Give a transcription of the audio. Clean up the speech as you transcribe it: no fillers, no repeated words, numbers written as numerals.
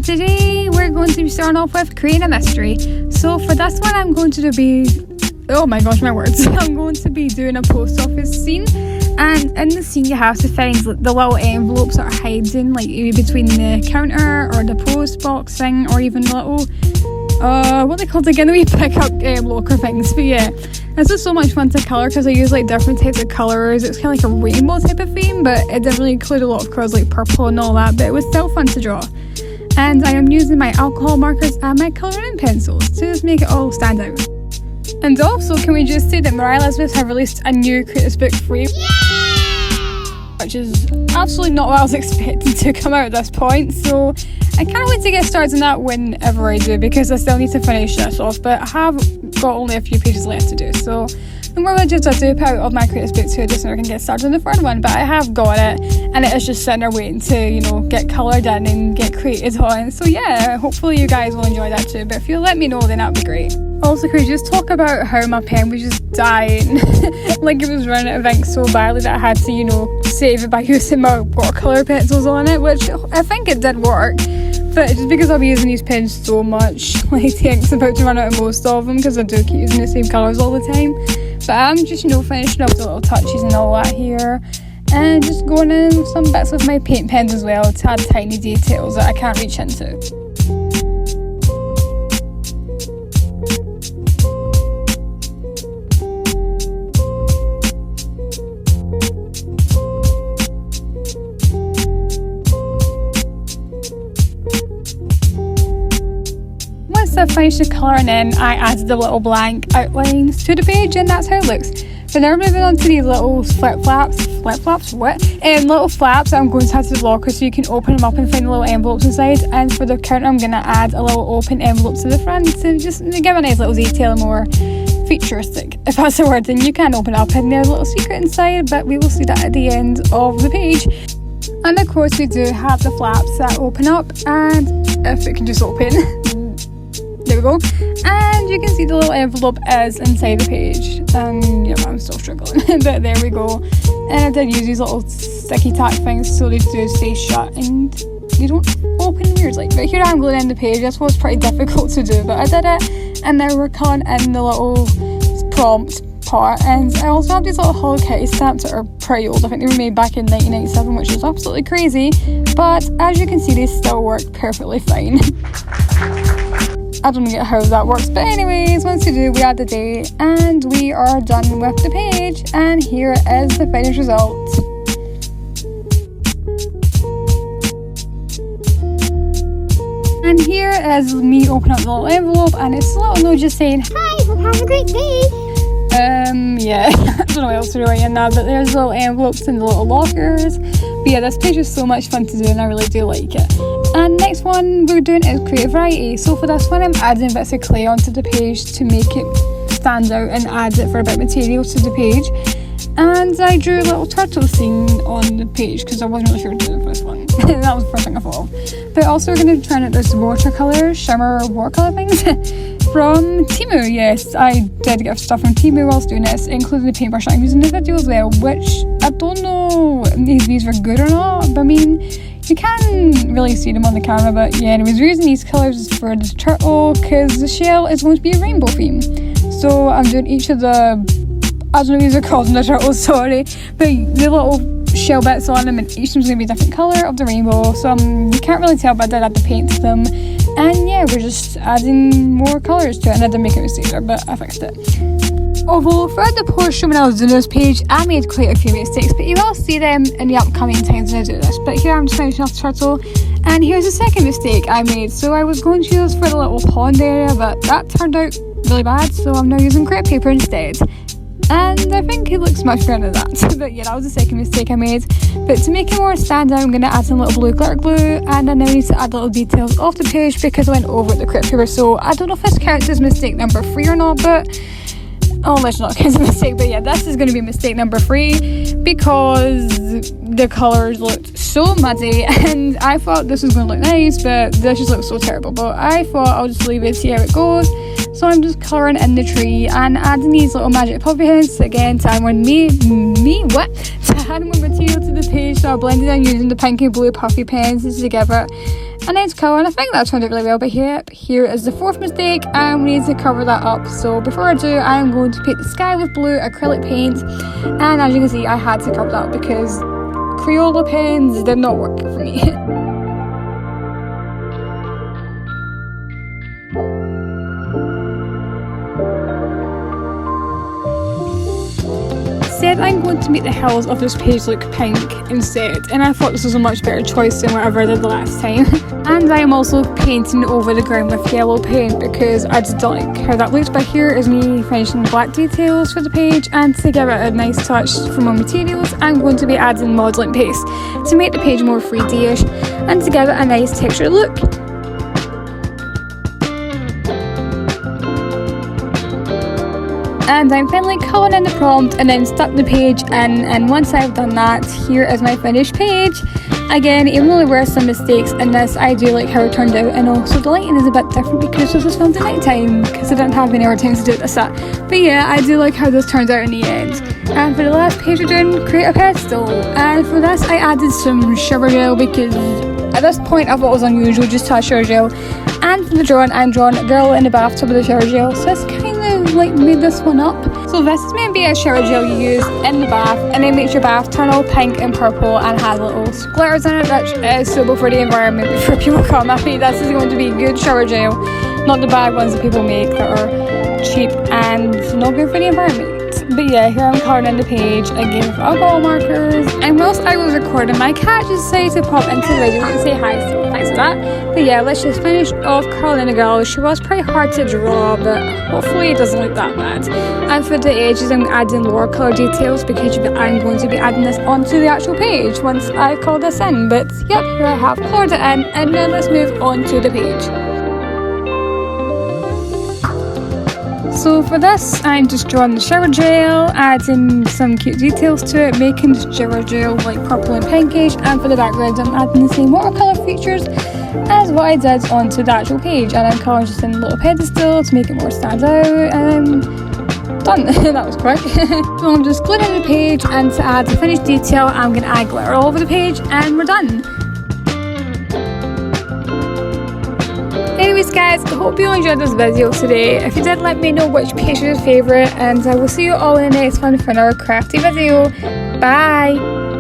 and today we're going to be starting off with creating a mystery. So for this one I'm going to be, oh my gosh, my words, I'm going to be doing a post office scene, and in the scene you have to find the little envelopes that are hiding like between the counter or the post box thing, or even the little what they called again, the wee pick up locker things. But yeah, this was so much fun to colour because I use like different types of colours. It's kind of like a rainbow type of theme, but it didn't really include a lot of colours like purple and all that, but it was still fun to draw. And I am using my alcohol markers and my colouring pencils to just make it all stand out. And also, can we just say that Moriah Elizabeth have released a new Creators Book free, which is absolutely not what I was expecting to come out at this point, so I can't wait to get started on that whenever I do, because I still need to finish this off, but I have got only a few pages left to do, so the more I just do out of my Creators Book 2 just so I can get started on the third one. But I have got it, and it is just sitting there waiting to, you know, get coloured in and get created on. So yeah, hopefully you guys will enjoy that too, but if you let me know then that'd be great. Also, could you just talk about how my pen was just dying like it was running out of ink so badly that I had to, you know, save it by using my watercolour pencils on it, which I think it did work. But just because I'll be using these pens so much, like the ink's about to run out of most of them because I do keep using the same colours all the time. But I'm just, you know, finishing up the little touches and all that here, and just going in with some bits of my paint pens as well to add tiny details that I can't reach into. Once I finished the colouring in, I added the little blank outlines to the page, and that's how it looks. But now we're moving on to these little little flaps that I'm going to add to the locker so you can open them up and find the little envelopes inside. And for the counter I'm going to add a little open envelope to the front to just give a nice little detail, more futuristic, if that's the word. And you can open it up and there's a little secret inside, but we will see that at the end of the page. And of course we do have the flaps that open up, and if it can just open, there we go, and you can see the little envelope is inside the page. And yeah, I'm still struggling but there we go. And I did use these little sticky tack things so they do stay shut and they don't open weirdly. But here I'm going to end the page. This was pretty difficult to do, but I did it. And now we're colouring in the little prompt part, and I also have these little Hello Kitty stamps that are pretty old. I think they were made back in 1997, which is absolutely crazy, but as you can see they still work perfectly fine. I don't get how that works, but anyways, once you do, we add the date and we are done with the page, and here is the finished result. And here is me opening up the little envelope, and it's a little note just saying, "Hi, hope you have a great day." Yeah, I don't know what else to write in that, but there's little envelopes in the little lockers. But yeah, this page is so much fun to do and I really do like it. And next one we're doing is create variety. So for this one I'm adding bits of clay onto the page to make it stand out and add it for a bit of material to the page. And I drew a little turtle scene on the page because I wasn't really sure to do the first one. That was the first thing I thought of. But also we're going to try out this watercolour, shimmer watercolour things from Temu. Yes, I did get stuff from Temu whilst doing this, including the paintbrush I'm using in the video as well, which I don't know if these were good or not, but I mean, you can really see them on the camera. But yeah, anyways, we're using these colours for the turtle because the shell is going to be a rainbow theme. So I'm doing each of the, I don't know if these are called in the turtles, sorry, but the little shell bits on them, and each of them's going to be a different colour of the rainbow, so you can't really tell, but I did add the paint to them. And yeah, we're just adding more colours to it, and I did make a mistake there, but I fixed it. Although throughout the portion when I was doing this page, I made quite a few mistakes, but you will see them in the upcoming times when I do this. But here I'm just finishing off the turtle, and here's the second mistake I made. So I was going to use this for the little pond area, but that turned out really bad, so I'm now using crepe paper instead. And I think it looks much better than that. But yeah, that was the second mistake I made. But to make it more stand out, I'm going to add some little blue glitter glue, and I now need to add little details off the page because I went over the crepe paper. So I don't know if this counts as mistake number 3 or not, but oh, let's not count as a mistake. But yeah, this is going to be mistake number 3 because the colours looked so muddy, and I thought this was going to look nice, but this just looks so terrible. But I thought I'll just leave it, see how it goes. So I'm just colouring in the tree and adding these little magic puppy heads again to add add more material to the page, so I blended in using the pink and blue puffy pens to give it a nice colour, and I think that turned out really well. But here is the fourth mistake, and we need to cover that up. So before I do, I'm going to paint the sky with blue acrylic paint, and as you can see, I had to cover that up because Crayola pens did not work for me. Instead, I'm going to make the hills of this page look pink instead, and I thought this was a much better choice than whatever I did the last time. And I am also painting over the ground with yellow paint because I just don't like how that looks. But here is me finishing the black details for the page, and to give it a nice touch for my materials, I'm going to be adding modelling paste to make the page more 3D-ish and to give it a nice textured look. And I'm finally colouring in the prompt and then stuck the page in, and once I've done that, here is my finished page. Again, even though there were some mistakes in this, I do like how it turned out, and also the lighting is a bit different because this was filmed at night time because I didn't have any other time to do this at. But yeah, I do like how this turned out in the end. And for the last page we're doing create a pedestal, and for this I added some shower gel because at this point I thought it was unusual just to add shower gel. And for the drawing, I'm drawing a girl in the bathtub with a shower gel, so it's kind of like made this one up. So this is meant to be a shower gel you use in the bath, and it makes your bath turn all pink and purple and has little glitters in it, which is suitable for the environment before people come. I think this is going to be good shower gel, not the bad ones that people make that are cheap and not good for the environment. But yeah, here I'm colouring in the page again with alcohol markers. And whilst I was recording, my cat just decided to pop into the video and say hi, so thanks for that. But yeah, let's just finish off colouring in the girl. She was pretty hard to draw, but hopefully it doesn't look that bad. And for the edges, I'm adding lower colour details because I'm going to be adding this onto the actual page once I've coloured this in. But yep, here I have coloured it in, and now let's move on to the page. So for this, I'm just drawing the shower gel, adding some cute details to it, making the shower gel like purple and pinkish, and for the background I'm adding the same watercolour features as what I did onto the actual page, and I'm colouring just in a little pedestal to make it more stand out, and I'm done. That was quick. So I'm just gluing in the page, and to add the finished detail I'm going to add glitter all over the page, and we're done. Anyways guys, I hope you enjoyed this video today. If you did, let me know which page is your favourite, and I will see you all in the next one for another crafty video. Bye!